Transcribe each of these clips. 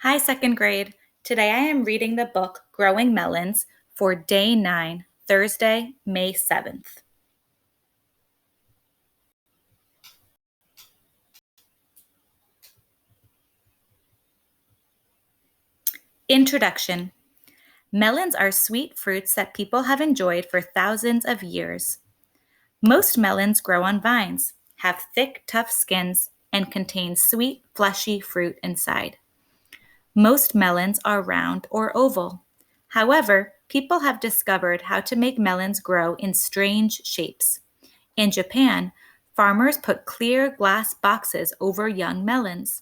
Hi, second grade. Today I am reading the book Growing Melons for Day 9, Thursday, May 7th. Introduction. Melons are sweet fruits that people have enjoyed for thousands of years. Most melons grow on vines, have thick, tough skins, and contain sweet, fleshy fruit inside. Most melons are round or oval. However, people have discovered how to make melons grow in strange shapes. In Japan, farmers put clear glass boxes over young melons.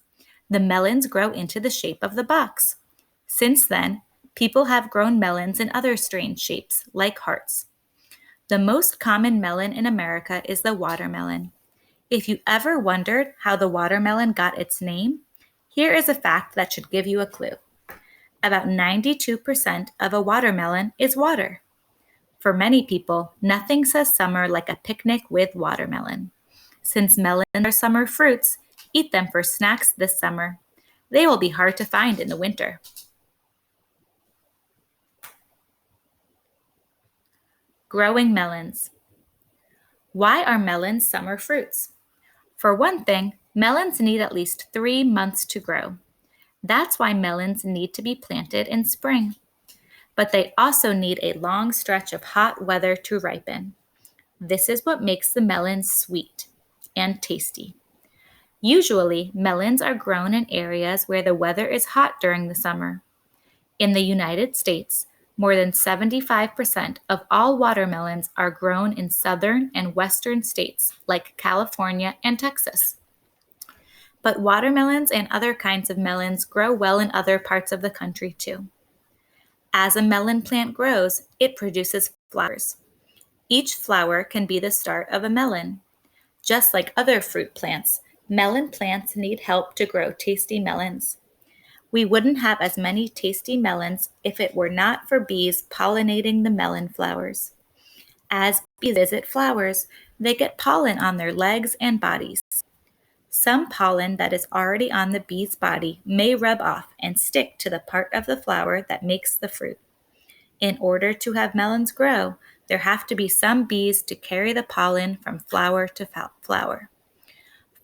The melons grow into the shape of the box. Since then, people have grown melons in other strange shapes, like hearts. The most common melon in America is the watermelon. If you ever wondered how the watermelon got its name, here is a fact that should give you a clue. About 92% of a watermelon is water. For many people, nothing says summer like a picnic with watermelon. Since melons are summer fruits, eat them for snacks this summer. They will be hard to find in the winter. Growing melons. Why are melons summer fruits? For one thing, melons need at least 3 months to grow. That's why melons need to be planted in spring. But they also need a long stretch of hot weather to ripen. This is what makes the melons sweet and tasty. Usually, melons are grown in areas where the weather is hot during the summer. In the United States, more than 75% of all watermelons are grown in southern and western states like California and Texas. But watermelons and other kinds of melons grow well in other parts of the country too. As a melon plant grows, it produces flowers. Each flower can be the start of a melon. Just like other fruit plants, melon plants need help to grow tasty melons. We wouldn't have as many tasty melons if it were not for bees pollinating the melon flowers. As bees visit flowers, they get pollen on their legs and bodies. Some pollen that is already on the bee's body may rub off and stick to the part of the flower that makes the fruit. In order to have melons grow, there have to be some bees to carry the pollen from flower to flower.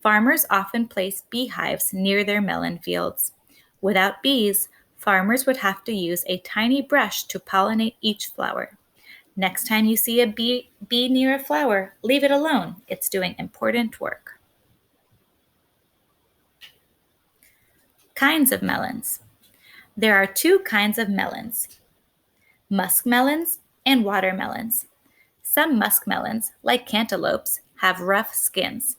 Farmers often place beehives near their melon fields. Without bees, farmers would have to use a tiny brush to pollinate each flower. Next time you see a bee near a flower, leave it alone. It's doing important work. Kinds of melons. There are two kinds of melons, muskmelons and watermelons. Some muskmelons, like cantaloupes, have rough skins.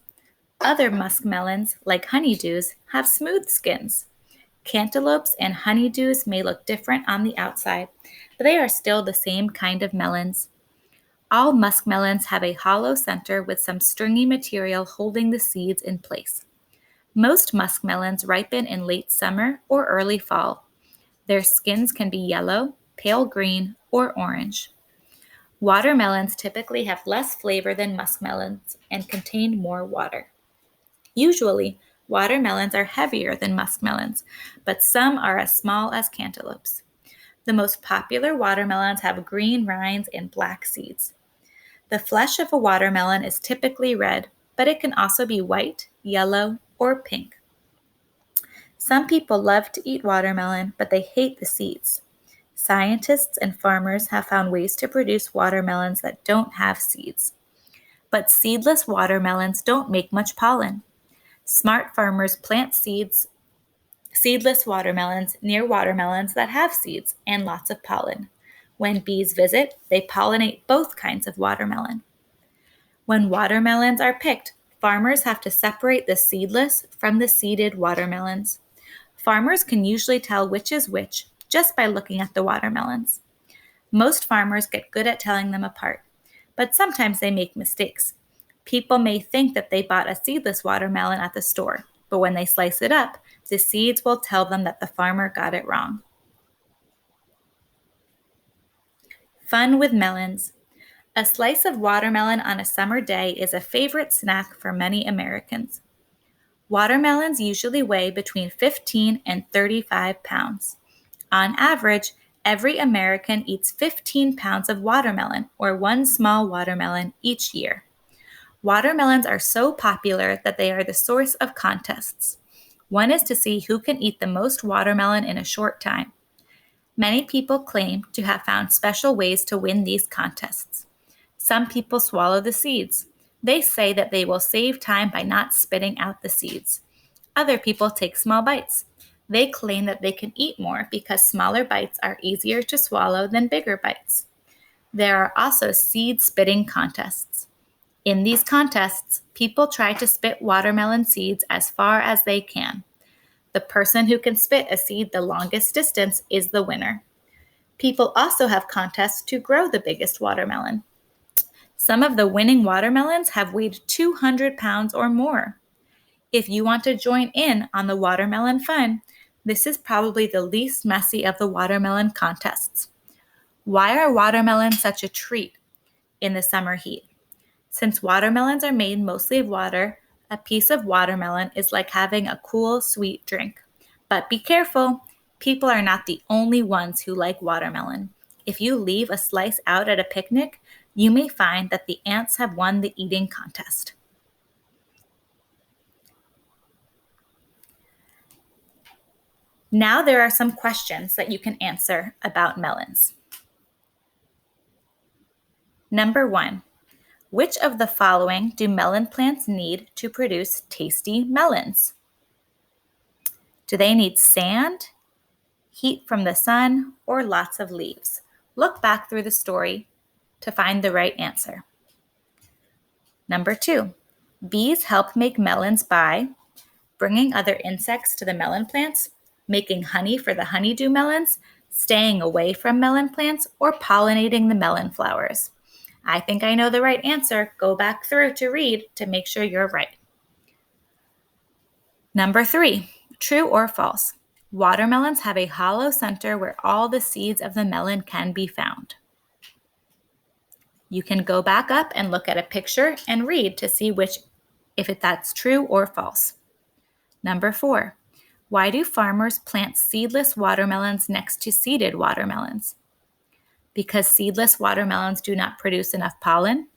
Other muskmelons, like honeydews, have smooth skins. Cantaloupes and honeydews may look different on the outside, but they are still the same kind of melons. All muskmelons have a hollow center with some stringy material holding the seeds in place. Most muskmelons ripen in late summer or early fall. Their skins can be yellow, pale green, or orange. Watermelons typically have less flavor than muskmelons and contain more water. Usually, watermelons are heavier than muskmelons, but some are as small as cantaloupes. The most popular watermelons have green rinds and black seeds. The flesh of a watermelon is typically red, but it can also be white, yellow, or pink. Some people love to eat watermelon, but they hate the seeds. Scientists and farmers have found ways to produce watermelons that don't have seeds. But seedless watermelons don't make much pollen. Smart farmers plant seedless watermelons near watermelons that have seeds and lots of pollen. When bees visit, they pollinate both kinds of watermelon. When watermelons are picked, farmers have to separate the seedless from the seeded watermelons. Farmers can usually tell which is which just by looking at the watermelons. Most farmers get good at telling them apart, but sometimes they make mistakes. People may think that they bought a seedless watermelon at the store, but when they slice it up, the seeds will tell them that the farmer got it wrong. Fun with melons. A slice of watermelon on a summer day is a favorite snack for many Americans. Watermelons usually weigh between 15 and 35 pounds. On average, every American eats 15 pounds of watermelon or one small watermelon each year. Watermelons are so popular that they are the source of contests. One is to see who can eat the most watermelon in a short time. Many people claim to have found special ways to win these contests. Some people swallow the seeds. They say that they will save time by not spitting out the seeds. Other people take small bites. They claim that they can eat more because smaller bites are easier to swallow than bigger bites. There are also seed spitting contests. In these contests, people try to spit watermelon seeds as far as they can. The person who can spit a seed the longest distance is the winner. People also have contests to grow the biggest watermelon. Some of the winning watermelons have weighed 200 pounds or more. If you want to join in on the watermelon fun, this is probably the least messy of the watermelon contests. Why are watermelons such a treat in the summer heat? Since watermelons are made mostly of water, a piece of watermelon is like having a cool, sweet drink. But be careful, people are not the only ones who like watermelon. If you leave a slice out at a picnic, you may find that the ants have won the eating contest. Now there are some questions that you can answer about melons. Number 1, which of the following do melon plants need to produce tasty melons? Do they need sand, heat from the sun, or lots of leaves? Look back through the story to find the right answer. Number 2, bees help make melons by bringing other insects to the melon plants, making honey for the honeydew melons, staying away from melon plants, or pollinating the melon flowers. I think I know the right answer. Go back through to read to make sure you're right. Number 3, true or false? Watermelons have a hollow center where all the seeds of the melon can be found. You can go back up and look at a picture and read to see if that's true or false. Number 4, why do farmers plant seedless watermelons next to seeded watermelons? Because seedless watermelons do not produce enough pollen,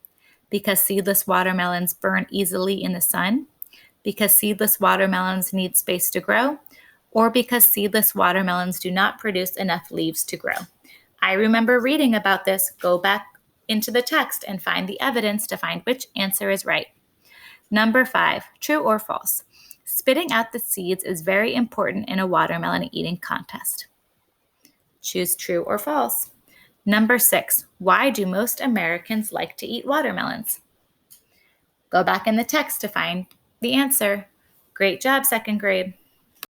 because seedless watermelons burn easily in the sun, because seedless watermelons need space to grow, or because seedless watermelons do not produce enough leaves to grow. I remember reading about this. Go back into the text and find the evidence to find which answer is right. Number 5, true or false? Spitting out the seeds is very important in a watermelon eating contest. Choose true or false. Number 6, why do most Americans like to eat watermelons? Go back in the text to find the answer. Great job, second grade.